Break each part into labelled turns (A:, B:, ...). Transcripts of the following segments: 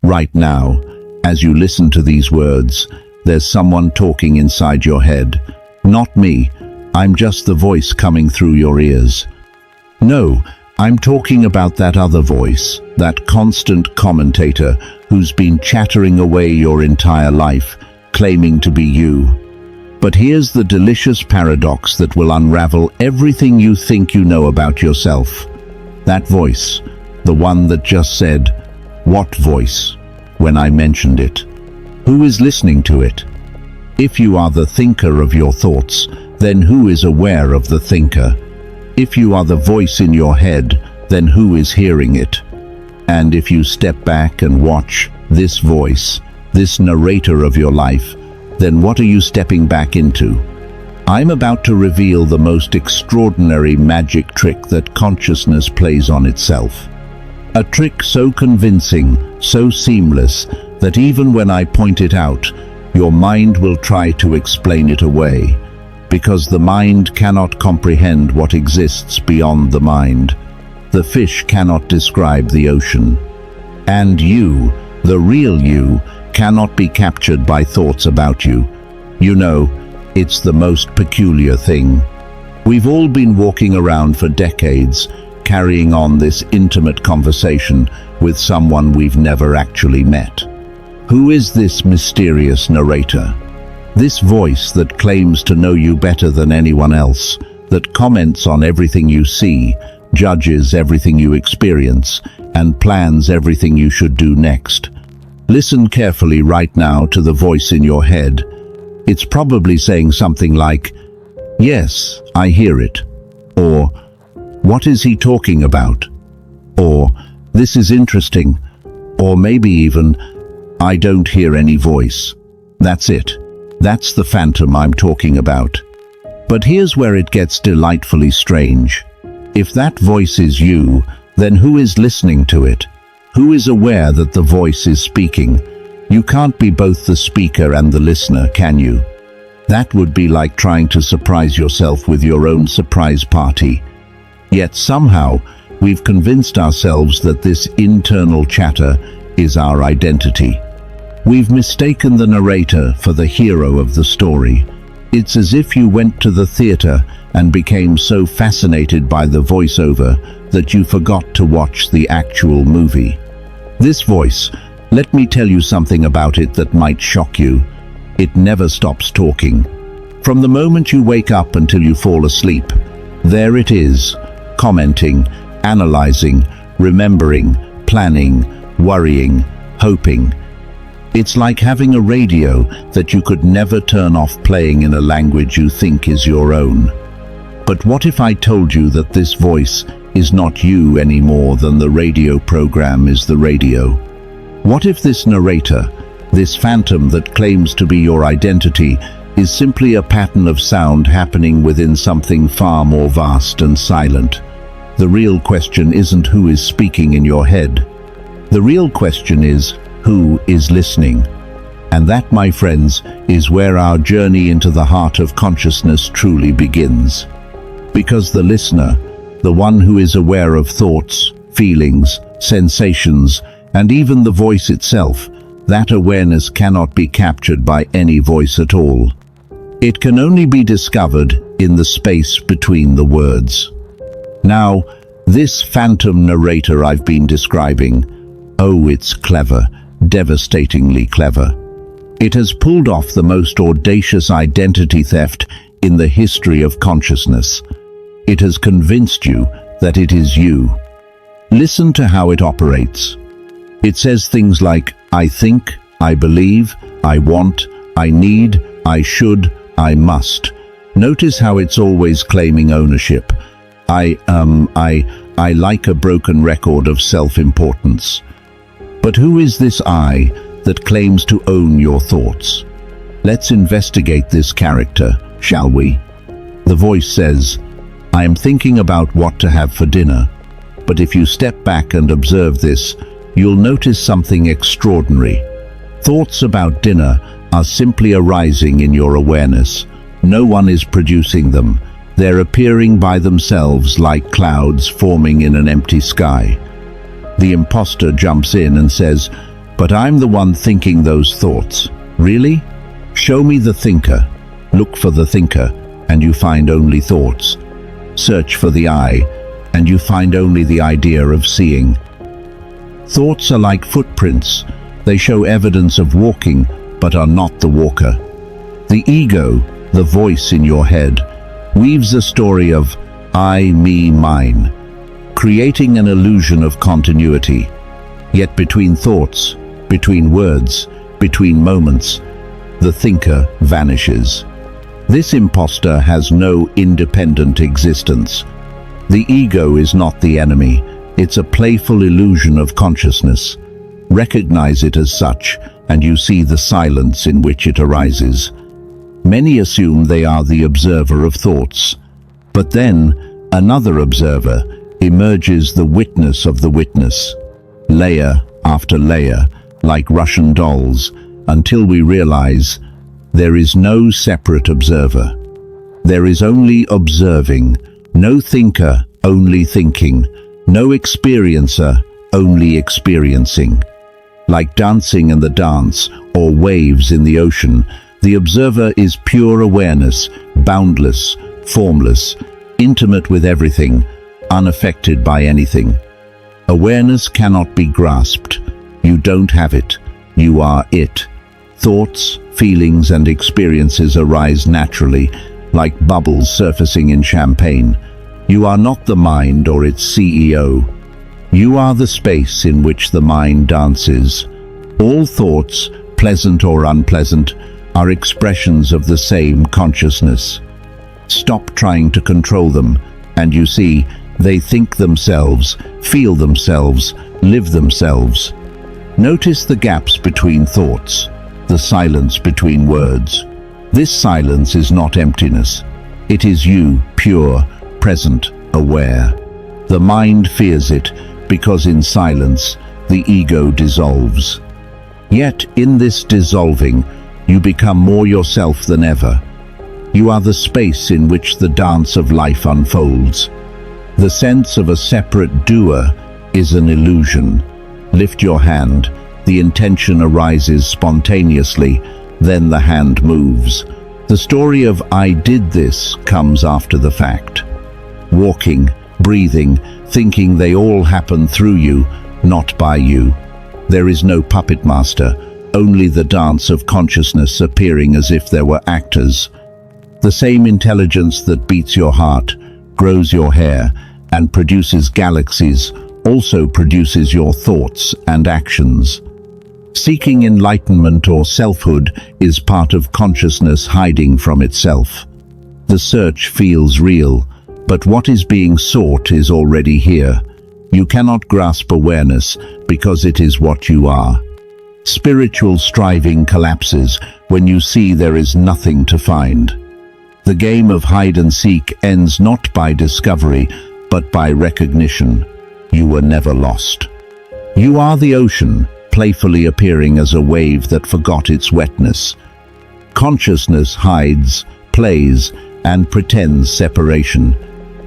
A: Right now, as you listen to these words, there's someone talking inside your head. Not me, I'm just the voice coming through your ears. No, I'm talking about that other voice, that constant commentator who's been chattering away your entire life, claiming to be you. But here's the delicious paradox that will unravel everything you think you know about yourself. That voice, the one that just said, "What voice?" when I mentioned it. Who is listening to it? If you are the thinker of your thoughts, then who is aware of the thinker? If you are the voice in your head, then who is hearing it? And if you step back and watch this voice, this narrator of your life, then what are you stepping back into? I'm about to reveal the most extraordinary magic trick that consciousness plays on itself. A trick so convincing, so seamless, that even when I point it out, your mind will try to explain it away, because the mind cannot comprehend what exists beyond the mind. The fish cannot describe the ocean. And you, the real you, cannot be captured by thoughts about you. You know, it's the most peculiar thing. We've all been walking around for decades, carrying on this intimate conversation with someone we've never actually met. Who is this mysterious narrator? This voice that claims to know you better than anyone else, that comments on everything you see, judges everything you experience, and plans everything you should do next. Listen carefully right now to the voice in your head. It's probably saying something like, "Yes, I hear it," or "What is he talking about?" or "This is interesting," or maybe even, "I don't hear any voice." That's it. That's the phantom I'm talking about. But here's where it gets delightfully strange. If that voice is you, then who is listening to it? Who is aware that the voice is speaking? You can't be both the speaker and the listener, can you? That would be like trying to surprise yourself with your own surprise party. Yet somehow, we've convinced ourselves that this internal chatter is our identity. We've mistaken the narrator for the hero of the story. It's as if you went to the theater and became so fascinated by the voiceover that you forgot to watch the actual movie. This voice, let me tell you something about it that might shock you. It never stops talking. From the moment you wake up until you fall asleep, there it is, commenting, analyzing, remembering, planning, worrying, hoping. It's like having a radio that you could never turn off playing in a language you think is your own. But what if I told you that this voice is not you any more than the radio program is the radio? What if this narrator, this phantom that claims to be your identity, is simply a pattern of sound happening within something far more vast and silent? The real question isn't who is speaking in your head. The real question is, who is listening? And that, my friends, is where our journey into the heart of consciousness truly begins. Because the listener, the one who is aware of thoughts, feelings, sensations, and even the voice itself, that awareness cannot be captured by any voice at all. It can only be discovered in the space between the words. Now, this phantom narrator I've been describing, oh, it's clever, devastatingly clever. It has pulled off the most audacious identity theft in the history of consciousness. It has convinced you that it is you. Listen to how it operates. It says things like, "I think, I believe, I want, I need, I should, I must." Notice how it's always claiming ownership. I like a broken record of self-importance. But who is this I that claims to own your thoughts? Let's investigate this character, shall we? The voice says, "I am thinking about what to have for dinner." But if you step back and observe this, you'll notice something extraordinary. Thoughts about dinner are simply arising in your awareness. No one is producing them. They're appearing by themselves like clouds forming in an empty sky. The imposter jumps in and says, But I'm the one thinking those thoughts. Really? Show me the thinker. Look for the thinker, and you find only thoughts. Search for the eye, and you find only the idea of seeing. Thoughts are like footprints. They show evidence of walking, but are not the walker. The ego, the voice in your head, weaves a story of I, me, mine, creating an illusion of continuity. Yet between thoughts, between words, between moments, the thinker vanishes. This imposter has no independent existence. The ego is not the enemy. It's a playful illusion of consciousness. Recognize it as such, and you see the silence in which it arises. Many assume they are the observer of thoughts. But then, another observer emerges, the witness of the witness. Layer after layer, like Russian dolls, until we realize there is no separate observer. There is only observing, no thinker, only thinking, no experiencer, only experiencing. Like dancing in the dance or waves in the ocean, the observer is pure awareness, boundless, formless, intimate with everything, unaffected by anything. Awareness cannot be grasped. You don't have it. You are it. Thoughts, feelings, and experiences arise naturally, like bubbles surfacing in champagne. You are not the mind or its CEO. You are the space in which the mind dances. All thoughts, pleasant or unpleasant, are expressions of the same consciousness. Stop trying to control them, and you see, they think themselves, feel themselves, live themselves. Notice the gaps between thoughts, the silence between words. This silence is not emptiness. It is you, pure, present, aware. The mind fears it, because in silence, the ego dissolves. Yet, in this dissolving, you become more yourself than ever. You are the space in which the dance of life unfolds. The sense of a separate doer is an illusion. Lift your hand, the intention arises spontaneously, then the hand moves. The story of I did this comes after the fact. Walking, breathing, thinking, they all happen through you, not by you. There is no puppet master, only the dance of consciousness appearing as if there were actors. The same intelligence that beats your heart, grows your hair, and produces galaxies also produces your thoughts and actions. Seeking enlightenment or selfhood is part of consciousness hiding from itself. The search feels real, but what is being sought is already here. You cannot grasp awareness because it is what you are. Spiritual striving collapses when you see there is nothing to find. The game of hide and seek ends not by discovery, but by recognition. You were never lost. You are the ocean, playfully appearing as a wave that forgot its wetness. Consciousness hides, plays, and pretends separation.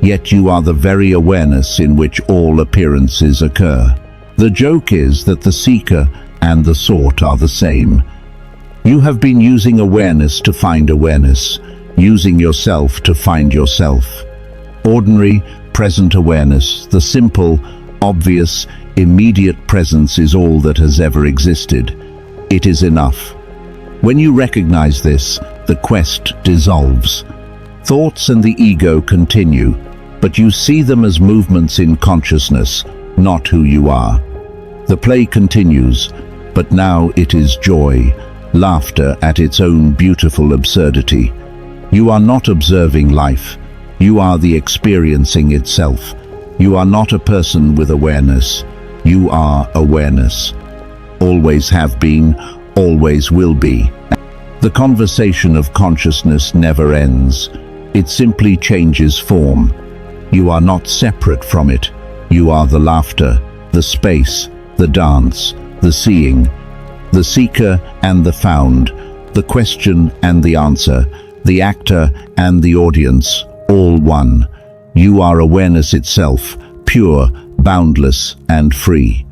A: Yet you are the very awareness in which all appearances occur. The joke is that the seeker and the sought are the same. You have been using awareness to find awareness, using yourself to find yourself. Ordinary, present awareness, the simple, obvious, immediate presence is all that has ever existed. It is enough. When you recognize this, the quest dissolves. Thoughts and the ego continue, but you see them as movements in consciousness, not who you are. The play continues, but now it is joy, laughter at its own beautiful absurdity. You are not observing life. You are the experiencing itself. You are not a person with awareness. You are awareness. Always have been, always will be. The conversation of consciousness never ends. It simply changes form. You are not separate from it. You are the laughter, the space, the dance, the seeing, the seeker and the found, the question and the answer, the actor and the audience, all one. You are awareness itself, pure, boundless, and free.